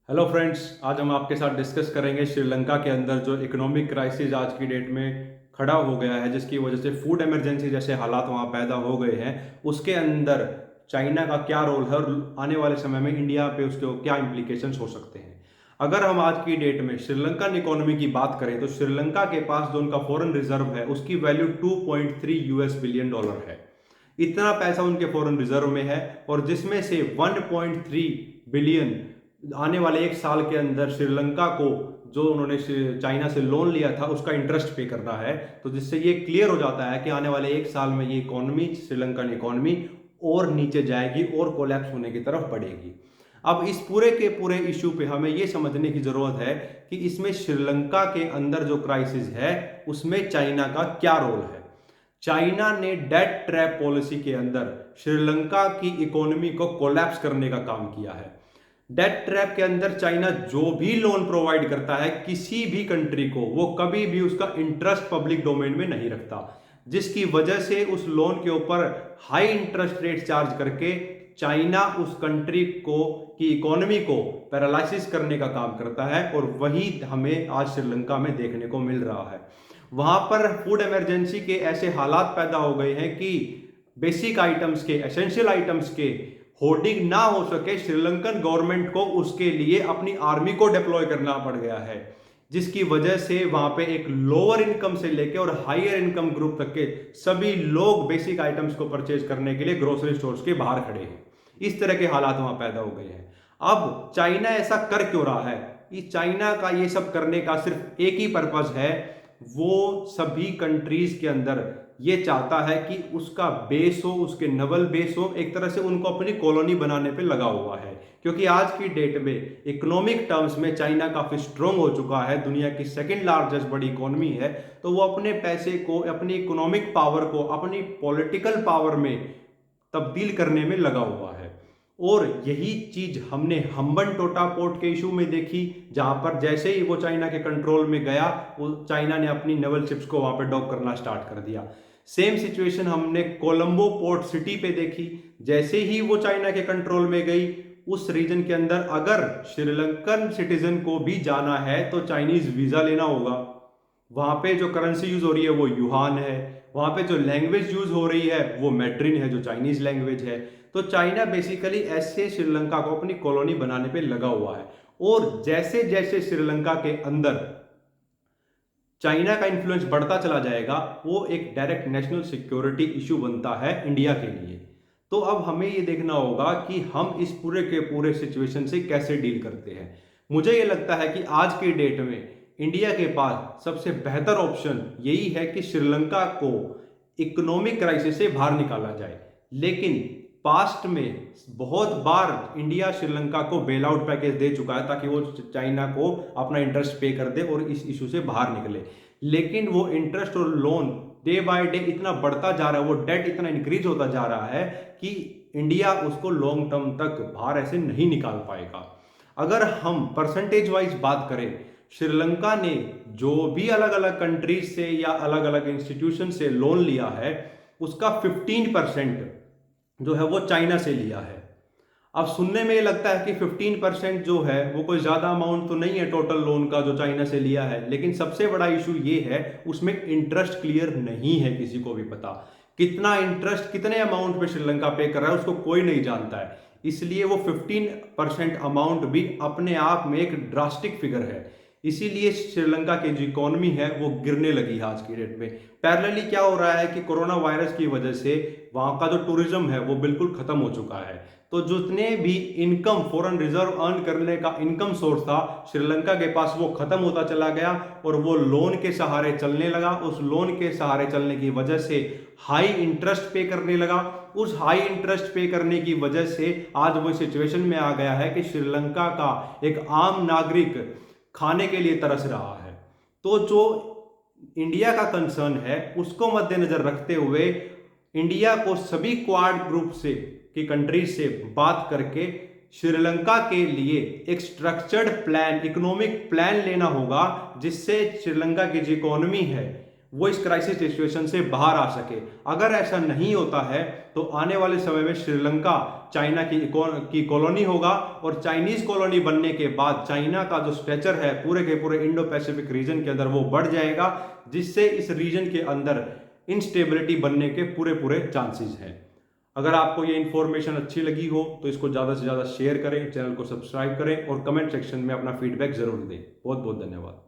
Hello friends, आज हम आपके साथ डिस्कस करेंगे श्रीलंका के अंदर जो इकोनॉमिक क्राइसिस आज की डेट में खड़ा हो गया है, जिसकी वजह से फूड इमरजेंसी जैसे हालात वहाँ पैदा हो गए हैं। उसके अंदर चाइना का क्या रोल है और आने वाले समय में इंडिया पे उसके क्या इम्प्लीकेशंस हो सकते हैं। अगर हम आज की डेट में श्रीलंकन इकोनॉमी की बात करें तो श्रीलंका के पास जो उनका फॉरेन रिजर्व है उसकी वैल्यू 2.3 यूएस बिलियन डॉलर है। इतना पैसा उनके फॉरेन रिजर्व में है और जिसमें से 1.3 बिलियन आने वाले एक साल के अंदर श्रीलंका को जो उन्होंने चाइना से लोन लिया था उसका इंटरेस्ट पे करना है। तो जिससे ये क्लियर हो जाता है कि आने वाले एक साल में ये इकोनॉमी, श्रीलंकन इकोनॉमी और नीचे जाएगी और कोलैप्स होने की तरफ बढ़ेगी। अब इस पूरे के पूरे इश्यू पे हमें ये समझने की जरूरत है कि इसमें श्रीलंका के अंदर जो क्राइसिस है उसमें चाइना का क्या रोल है। चाइना ने डेट ट्रैप पॉलिसी के अंदर श्रीलंका की इकोनॉमी को कोलैप्स करने का काम किया है। डेट ट्रैप के अंदर चाइना जो भी लोन प्रोवाइड करता है किसी भी कंट्री को, वो कभी भी उसका इंटरेस्ट पब्लिक डोमेन में नहीं रखता, जिसकी वजह से उस लोन के ऊपर हाई इंटरेस्ट रेट चार्ज करके चाइना उस कंट्री को की इकोनॉमी को पैरालाइसिस करने का काम करता है। और वही हमें आज श्रीलंका में देखने को मिल रहा है। वहां पर फूड इमरजेंसी के ऐसे हालात पैदा हो गए हैं कि बेसिक आइटम्स के, एसेंशियल आइटम्स के होर्डिंग ना हो सके। श्रीलंकन गवर्नमेंट को उसके लिए अपनी आर्मी को डिप्लॉय करना पड़ गया है, जिसकी वजह से वहां पे एक लोअर इनकम से लेके और हायर इनकम ग्रुप तक के सभी लोग बेसिक आइटम्स को परचेज करने के लिए ग्रोसरी स्टोर्स के बाहर खड़े हैं। इस तरह के हालात वहां पैदा हो गए हैं। अब चाइना ऐसा कर क्यों रहा है? इस चाइना का ये सब करने का सिर्फ एक ही पर्पज है, वो सभी कंट्रीज के अंदर ये चाहता है कि उसका बेस हो, उसके नवल बेस हो, एक तरह से उनको अपनी कॉलोनी बनाने पे लगा हुआ है। क्योंकि आज की डेट में इकोनॉमिक टर्म्स में चाइना काफी स्ट्रांग हो चुका है, दुनिया की सेकंड लार्जेस्ट बड़ी इकोनॉमी है। तो वो अपने पैसे को, अपनी इकोनॉमिक पावर को अपनी पॉलिटिकल पावर में तब्दील करने में लगा हुआ है। और यही चीज हमने हम्बन टोटा पोर्ट के इशू में देखी, जहां पर जैसे ही वो चाइना के कंट्रोल में गया, वो चाइना ने अपनी नेवल शिप्स को वहां पर डॉक करना स्टार्ट कर दिया। सेम सिचुएशन हमने कोलंबो पोर्ट सिटी पे देखी। जैसे ही वो चाइना के कंट्रोल में गई, उस रीजन के अंदर अगर श्रीलंकन सिटीजन को भी जाना है तो चाइनीज वीजा लेना होगा। वहां पे जो करेंसी यूज हो रही है वो युहान है, वहां पे जो लैंग्वेज यूज हो रही है वो मैड्रिन है, जो चाइनीज लैंग्वेज है। तो चाइना बेसिकली ऐसे श्रीलंका को अपनी कॉलोनी बनाने पे लगा हुआ है। और जैसे जैसे श्रीलंका के अंदर चाइना का इन्फ्लुएंस बढ़ता चला जाएगा, वो एक डायरेक्ट नेशनल सिक्योरिटी इशू बनता है इंडिया के लिए। तो अब हमें ये देखना होगा कि हम इस पूरे के पूरे सिचुएशन से कैसे डील करते हैं। मुझे ये लगता है कि आज की डेट में इंडिया के पास सबसे बेहतर ऑप्शन यही है कि श्रीलंका को इकोनॉमिक क्राइसिस से बाहर निकाला जाए। लेकिन पास्ट में बहुत बार इंडिया श्रीलंका को बेल आउट पैकेज दे चुका है ताकि वो चाइना को अपना इंटरेस्ट पे कर दे और इस इशू से बाहर निकले। लेकिन वो इंटरेस्ट और लोन डे बाय डे इतना बढ़ता जा रहा है, वो डेट इतना इंक्रीज होता जा रहा है कि इंडिया उसको लॉन्ग टर्म तक बाहर ऐसे नहीं निकाल पाएगा। अगर हम परसेंटेज वाइज बात करें, श्रीलंका ने जो भी अलग अलग कंट्रीज से या अलग अलग इंस्टीट्यूशन से लोन लिया है, उसका 15% जो है वो चाइना से लिया है। अब सुनने में ये लगता है कि 15% जो है वो कोई ज्यादा अमाउंट तो नहीं है टोटल लोन का जो चाइना से लिया है, लेकिन सबसे बड़ा इशू ये है उसमें इंटरेस्ट क्लियर नहीं है, किसी को भी पता कितना इंटरेस्ट कितने अमाउंट पे श्रीलंका पे कर रहा है उसको कोई नहीं जानता है। इसलिए वो 15% अमाउंट भी अपने आप में एक ड्रास्टिक फिगर है। इसीलिए श्रीलंका की जो इकोनॉमी है वो गिरने लगी है आज की डेट में। पैरेलली क्या हो रहा है कि कोरोना वायरस की वजह से वहां का जो टूरिज्म है वो बिल्कुल खत्म हो चुका है। तो जितने भी इनकम, फॉरेन रिजर्व अर्न करने का इनकम सोर्स था श्रीलंका के पास, वो खत्म होता चला गया और वो लोन के सहारे चलने लगा। उस लोन के सहारे चलने की वजह से हाई इंटरेस्ट पे करने लगा। उस हाई इंटरेस्ट पे करने की वजह से आज वो सिचुएशन में आ गया है कि श्रीलंका का एक आम नागरिक खाने के लिए तरस रहा है। तो जो इंडिया का कंसर्न है उसको मद्देनजर रखते हुए इंडिया को सभी क्वाड ग्रुप से की कंट्रीज से बात करके श्रीलंका के लिए एक स्ट्रक्चर्ड प्लान, इकोनॉमिक प्लान लेना होगा, जिससे श्रीलंका की जो इकोनॉमी है वो इस क्राइसिस सिचुएशन से बाहर आ सके। अगर ऐसा नहीं होता है तो आने वाले समय में श्रीलंका चाइना की कॉलोनी होगा, और चाइनीज कॉलोनी बनने के बाद चाइना का जो स्टेचर है पूरे के पूरे इंडो पैसिफिक रीजन के अंदर वो बढ़ जाएगा, जिससे इस रीजन के अंदर इंस्टेबिलिटी बनने के पूरे पूरे चांसेस हैं। अगर आपको ये इन्फॉर्मेशन अच्छी लगी हो तो इसको ज़्यादा से ज़्यादा शेयर करें, चैनल को सब्सक्राइब करें और कमेंट सेक्शन में अपना फीडबैक जरूर दें। बहुत बहुत धन्यवाद।